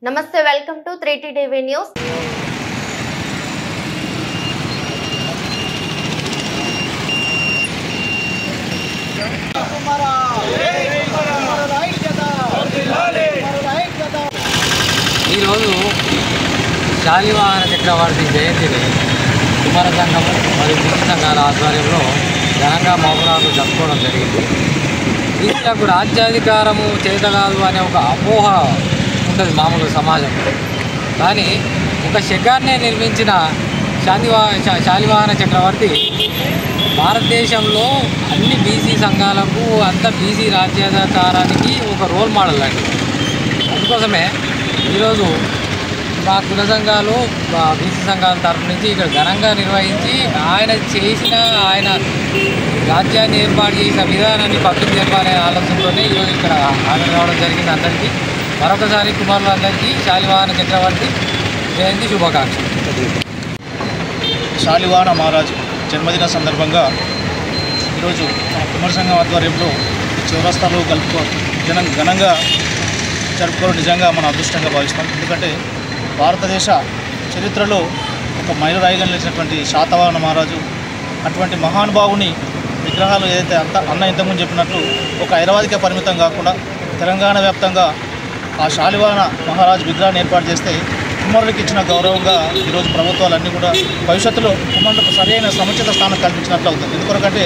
నమస్తే, welcome to 3T TV news. ఈరోజు శాలివాహన చక్రవర్తి జయంతిని కుమార సంఘం మరియు బీసీ సంఘాల ఆధ్వర్యంలో ఘనంగా మహబూబ్నగర్లో జరుపుకోవడం జరిగింది. బీసీలకు రాజ్యాధికారము చేత కాదు అనే ఒక అపోహ ఉంటుంది మామూలు సమాజంలో. కానీ ఒక శకాన్నే నిర్మించిన శాలివాహన చక్రవర్తి భారతదేశంలో అన్ని బీసీ సంఘాలకు అంత బీసీ రాజ్యాధికారానికి ఒక రోల్ మోడల్ లాంటిది. అందుకోసమే ఈరోజు మా కుల సంఘాలు బీసీ సంఘాల తరఫు నుంచి ఇక్కడ ఘనంగా నిర్వహించి ఆయన రాజ్యాన్ని ఏర్పాటు చేసిన విధానాన్ని పక్కకు జరపాలనే ఆలోచనతోనే ఈరోజు ఇక్కడ హాజరు రావడం జరిగింది. అందరికీ మరొకసారి కుమారులందరికీ శాలివాహన చక్రవర్తి జయంతి శుభాకాంక్షలు. శాలివాహన మహారాజు జన్మదిన సందర్భంగా ఈరోజు మన కుమార సంఘం ఆధ్వర్యంలో చౌరస్తాలో ఘనంగా జరుపుకోవడం నిజంగా మన అదృష్టంగా భావిస్తాం. ఎందుకంటే భారతదేశ చరిత్రలో ఒక మైలురాయిగా నిలిచినటువంటి శాతవాహన మహారాజు అటువంటి మహానుభావుని విగ్రహాలు ఏదైతే ఇంతకుముందు చెప్పినట్లు ఒక హైదరాబాద్కే పరిమితం కాకుండా తెలంగాణ వ్యాప్తంగా ఆ శాలివాహన మహారాజు విగ్రహాన్ని ఏర్పాటు చేస్తే కుమారుడికి ఇచ్చిన గౌరవంగా ఈరోజు ప్రభుత్వాలన్నీ కూడా భవిష్యత్తులో కుమారులకు సరైన సముచిత స్థానం కల్పించినట్లు అవుతుంది. ఎందుకంటే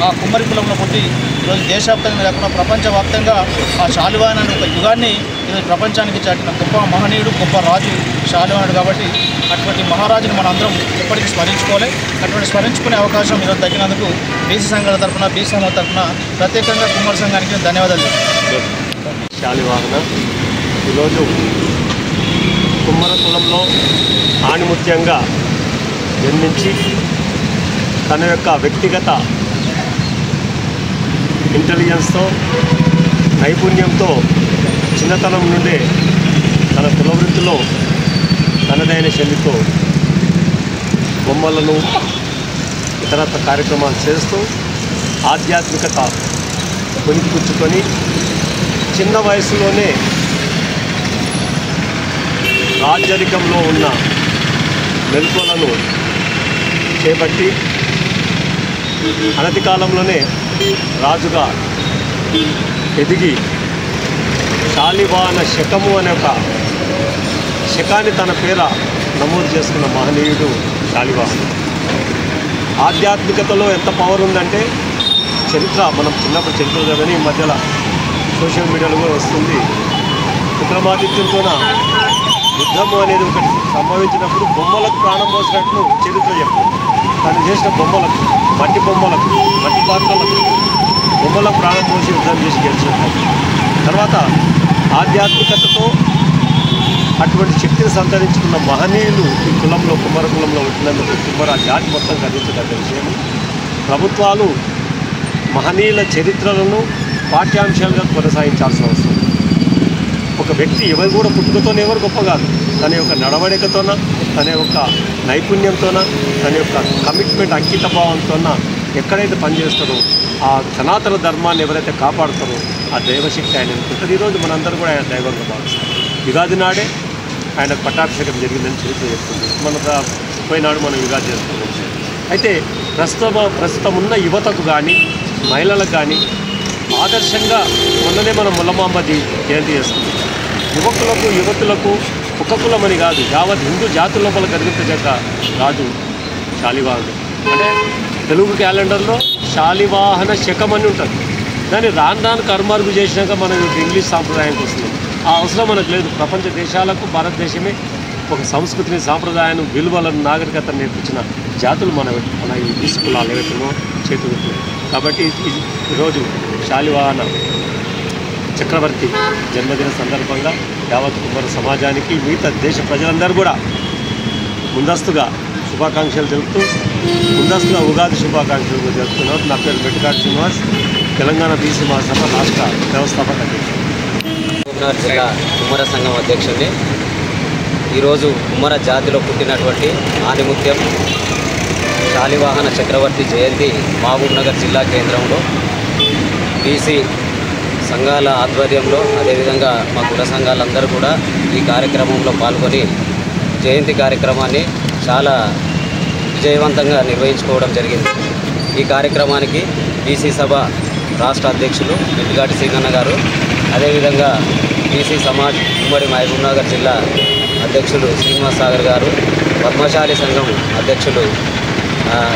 ఆ కుమ్మరి కులంలో పుట్టి ఈరోజు దేశవ్యాప్తంగా కాకుండా ప్రపంచవ్యాప్తంగా ఆ శాలివాహన అనే ఒక యుగాన్ని ఈరోజు ప్రపంచానికి చాటిన గొప్ప మహనీయుడు, గొప్ప రాజు శాలివాహనుడు. కాబట్టి అటువంటి మహారాజుని మనం అందరం ఎప్పటికీ స్మరించుకోవాలి. అటువంటి స్మరించుకునే అవకాశం ఈరోజు తగ్గినందుకు బీసీ సంఘాల తరఫున, బీసీ సంఘం తరఫున ప్రత్యేకంగా కుమార సంఘానికి ధన్యవాదాలు. శాలివాహన ఈరోజు కుమ్మర కులంలో ఆణిముత్యంగా జన్మించి తన యొక్క వ్యక్తిగత ఇంటెలిజెన్స్తో, నైపుణ్యంతో చిన్నతనం నుండే తన కులవృత్తిలో తనదైన శైలితో బొమ్మలను ఇతరత్ర కార్యక్రమాలు చేస్తూ ఆధ్యాత్మికత పొందిపుచ్చుకొని చిన్న వయసులోనే రాజ్యరికంలో ఉన్న మెలకువలను చేపట్టి అనతి కాలంలోనే రాజుగా ఎదిగి శాలివాహన శకము అనే ఒక శకాన్ని తన పేర నమోదు చేసుకున్న మహనీయుడు శాలివాహనుడు. ఆధ్యాత్మికతలో ఎంత పవర్ ఉందంటే చరిత్ర మనం చిన్నప్పుడు చరిత్ర చదివి ఈ మధ్యలో సోషల్ మీడియాలో కూడా వస్తుంది. విక్రమాదిత్యులతోన యుద్ధము అనేది ఒకటి సంభవించినప్పుడు బొమ్మలకు ప్రాణం పోసినట్లు చరిత్ర చెప్తుంది. తను చేసిన బొమ్మలకు, మట్టి బొమ్మలకు, మట్టి పాత్రలకు బొమ్మలకు ప్రాణం పోసి యుద్ధం చేసి గెలిచినట్టు. తర్వాత ఆధ్యాత్మికతతో అటువంటి శక్తిని సంతరించుకున్న మహనీయులు ఈ కులంలో, కుమ్మర కులంలో వచ్చినందుకు కుమ్మర జాతి మొత్తం గర్వించదగ్గ విషయం. ప్రభుత్వాలు మహనీయుల చరిత్రలను పాఠ్యాంశాలుగా కొనసాగించాల్సిన అవసరం. ఒక వ్యక్తి ఎవరు కూడా పుట్టుకతోనే ఎవరు గొప్ప కాదు. తన యొక్క నడవడికతోన, తన యొక్క నైపుణ్యంతోన, తన యొక్క కమిట్మెంట్, అంకిత భావంతోన ఎక్కడైతే పనిచేస్తారో ఆ సనాతన ధర్మాన్ని ఎవరైతే కాపాడుతారో ఆ దైవశక్తి ఆయన ఉంటుంది. ఈరోజు మనందరూ కూడా ఆయన దైవంగా భావిస్తాం. యుగాది నాడే ఆయనకు పట్టాభిషేకం జరిగిందని చరిత్ర చెప్తుంది. మన పోయినాడు మనం యుగాది చేసుకున్నాం. అయితే ప్రస్తుతం ఉన్న యువతకు కానీ, మహిళలకు కానీ ఆదర్శంగా మొన్ననే మనం ముల్లమాంబ జయంతి చేస్తున్నాం. యువకులకు, యువతులకు ఒక కులమని కాదు, యావత్ హిందూ జాతుల లోపల కనిపించక రాజు శాలివాహనుడు. అంటే తెలుగు క్యాలెండర్లో శాలివాహన శకం అని ఉంటుంది. దాన్ని రాను కర్మార్గు చేసినాక మనం ఇంగ్లీష్ సాంప్రదాయానికి వస్తున్నాం. ఆ అవసరం మనకు లేదు. ప్రపంచ దేశాలకు భారతదేశమే ఒక సంస్కృతిని, సాంప్రదాయాన్ని, విలువలను, నాగరికతను నేర్పించిన జాతులు మన ఈ బీసీ కులాలు ఏవైతున్నామో చేతులు. కాబట్టి ఈరోజు శాలివాహన చక్రవర్తి జన్మదిన సందర్భంగా యావత్ కుమ్మర సమాజానికి, మిగతా దేశ ప్రజలందరూ కూడా ముందస్తుగా శుభాకాంక్షలు తెలుపుతూ ముందస్తుగా ఉగాది శుభాకాంక్షలు జరుపుతున్నారు. నా పేరు మెట్టికాటి శ్రీనివాస్, తెలంగాణ బీసీ మహాసభ రాష్ట్ర వ్యవస్థాపక అధ్యక్షుడు, మహబూబ్నగర్ జిల్లా కుమ్మర సంఘం అధ్యక్షుడిని. ఈరోజు కుమ్మర జాతిలో పుట్టినటువంటి ఆదిముత్యం శాలివాహన చక్రవర్తి జయంతి మహబూబ్నగర్ జిల్లా కేంద్రంలో బీసీ సంఘాల ఆధ్వర్యంలో అదేవిధంగా మా కుల సంఘాలందరూ కూడా ఈ కార్యక్రమంలో పాల్గొని జయంతి కార్యక్రమాన్ని చాలా విజయవంతంగా నిర్వహించుకోవడం జరిగింది. ఈ కార్యక్రమానికి బీసీ సభ రాష్ట్ర అధ్యక్షులు మిట్టిగాటి సింగన్న గారు, అదేవిధంగా బీసీ సమాజ్ ఉమ్మడి మహబూబ్నగర్ జిల్లా అధ్యక్షులు శ్రీనివాస్ సాగర్ గారు, పద్మశాలి సంఘం అధ్యక్షులు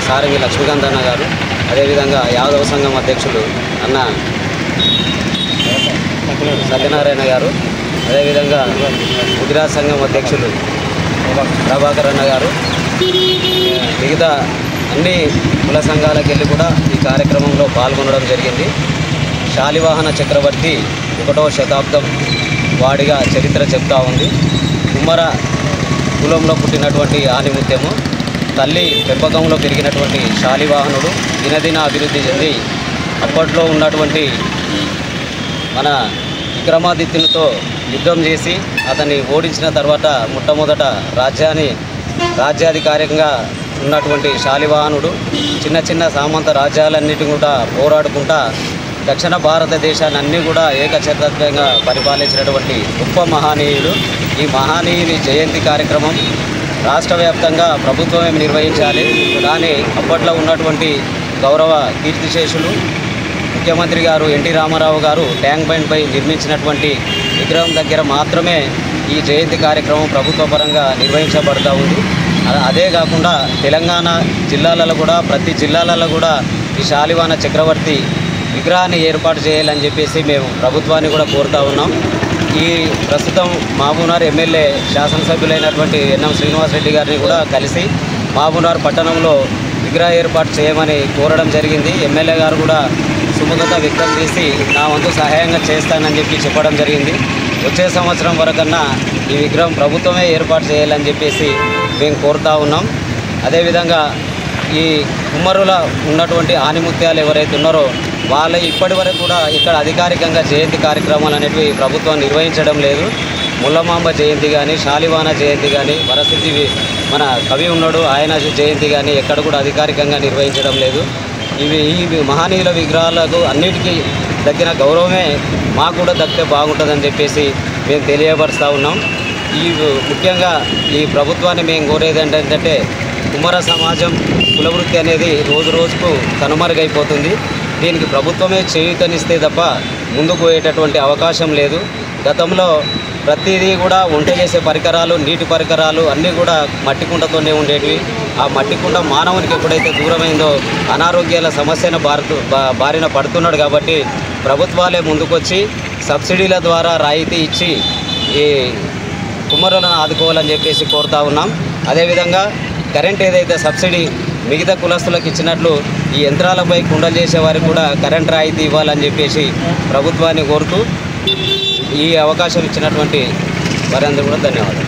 సారంగి లక్ష్మీకాంత్ అన్న గారు, అదేవిధంగా యాదవ సంఘం అధ్యక్షులు అన్న సత్యనారాయణ గారు, అదేవిధంగా గుజరాత్ సంఘం అధ్యక్షులు ప్రభాకర్ అన్న గారు, మిగతా అన్ని కుల సంఘాలకు వెళ్ళి కూడా ఈ కార్యక్రమంలో పాల్గొనడం జరిగింది. శాలివాహన చక్రవర్తి 1వ శతాబ్దం వాడిగా చరిత్ర చెప్తా ఉంది. కుమ్మర కులంలో పుట్టినటువంటి ఆణిముత్యము, తల్లి పెంపకంలో పెరిగినటువంటి శాలివాహనుడు దినదిన అభివృద్ధి చెంది అప్పట్లో ఉన్నటువంటి మన విక్రమాదిత్యునితో యుద్ధం చేసి అతన్ని ఓడించిన తర్వాత మొట్టమొదట రాజ్యాధికారికంగా ఉన్నటువంటి శాలివాహనుడు చిన్న చిన్న సామంత రాజ్యాలన్నిటిని కూడా పోరాడుకుంటా దక్షిణ భారతదేశాన్ని అన్నీ కూడా ఏకఛత్రంగా పరిపాలించినటువంటి గొప్ప మహనీయుడు. ఈ మహనీయుని జయంతి కార్యక్రమం రాష్ట్ర వ్యాప్తంగా ప్రభుత్వమే నిర్వహించాలి. కానీ అప్పట్లో ఉన్నటువంటి గౌరవ కీర్తిశేషులు ముఖ్యమంత్రి గారు ఎన్టీ రామారావు గారు ట్యాంక్ బండ్పై నిర్మించినటువంటి విగ్రహం దగ్గర మాత్రమే ఈ జయంతి కార్యక్రమం ప్రభుత్వ పరంగా నిర్వహించబడుతూ ఉంది. అదే కాకుండా తెలంగాణ జిల్లాలలో కూడా ప్రతి జిల్లాలలో కూడా ఈ శాలివాహన చక్రవర్తి విగ్రహాన్ని ఏర్పాటు చేయాలని చెప్పేసి మేము ప్రభుత్వాన్ని కూడా కోరుతూ ఉన్నాం. ఈ ప్రస్తుతం మహబూబ్నగర్ ఎమ్మెల్యే శాసనసభ్యులైనటువంటి ఎన్ఎం శ్రీనివాసరెడ్డి గారిని కూడా కలిసి మహబూబ్నగర్ పట్టణంలో విగ్రహ ఏర్పాటు చేయమని కోరడం జరిగింది. ఎమ్మెల్యే గారు కూడా సుముఖత వ్యక్తం చేసి నా వంతు సహాయంగా చేస్తానని చెప్పి చెప్పడం జరిగింది. వచ్చే సంవత్సరం వరకన్నా ఈ విగ్రహం ప్రభుత్వమే ఏర్పాటు చేయాలని చెప్పేసి మేము కోరుతూ ఉన్నాం. అదేవిధంగా ఈ కుమ్మరుల ఉన్నటువంటి ఆణిముత్యాలు ఎవరైతే ఉన్నారో వాళ్ళు ఇప్పటి వరకు కూడా ఇక్కడ అధికారికంగా జయంతి కార్యక్రమాలు అనేటివి ప్రభుత్వం నిర్వహించడం లేదు. ముల్లమాంబ జయంతి కానీ, శాలివాహన జయంతి కానీ, వరసిద్ధి మన కవి ఉన్నాడు ఆయన జయంతి కానీ ఎక్కడ కూడా అధికారికంగా నిర్వహించడం లేదు. ఈ మహనీయుల విగ్రహాలకు అన్నిటికీ దక్కిన గౌరవమే మాకు కూడా దక్కితే బాగుంటుందని చెప్పేసి మేము తెలియపరుస్తూ ఉన్నాం. ముఖ్యంగా ఈ ప్రభుత్వాన్ని మేము కోరేది ఏంటంటే కుమ్మర సమాజం కులవృత్తి అనేది రోజు రోజుకు కనుమరుగైపోతుంది. దీనికి ప్రభుత్వమే చేయూతనిస్తే తప్ప ముందుకు పోయేటటువంటి అవకాశం లేదు. గతంలో ప్రతిదీ కూడా వంట చేసే పరికరాలు, నీటి పరికరాలు అన్నీ కూడా మట్టి కుంటతోనే ఉండేటివి. ఆ మట్టి కుంట మానవునికి ఎప్పుడైతే దూరమైందో అనారోగ్యాల సమస్యను బారిన పడుతున్నాడు. కాబట్టి ప్రభుత్వాలే ముందుకొచ్చి సబ్సిడీల ద్వారా రాయితీ ఇచ్చి ఈ కుమ్మరులను ఆదుకోవాలని చెప్పేసి కోరుతా ఉన్నాం. అదేవిధంగా కరెంట్ ఏదైతే సబ్సిడీ మిగతా కులస్తులకు ఇచ్చినట్లు ఈ యంత్రాలపై కుండలు చేసే వారికి కూడా కరెంట్ రాయితీ ఇవ్వాలని చెప్పేసి ప్రభుత్వాన్ని కోరుతూ ఈ అవకాశం ఇచ్చినటువంటి వారందరూ కూడా ధన్యవాదాలు.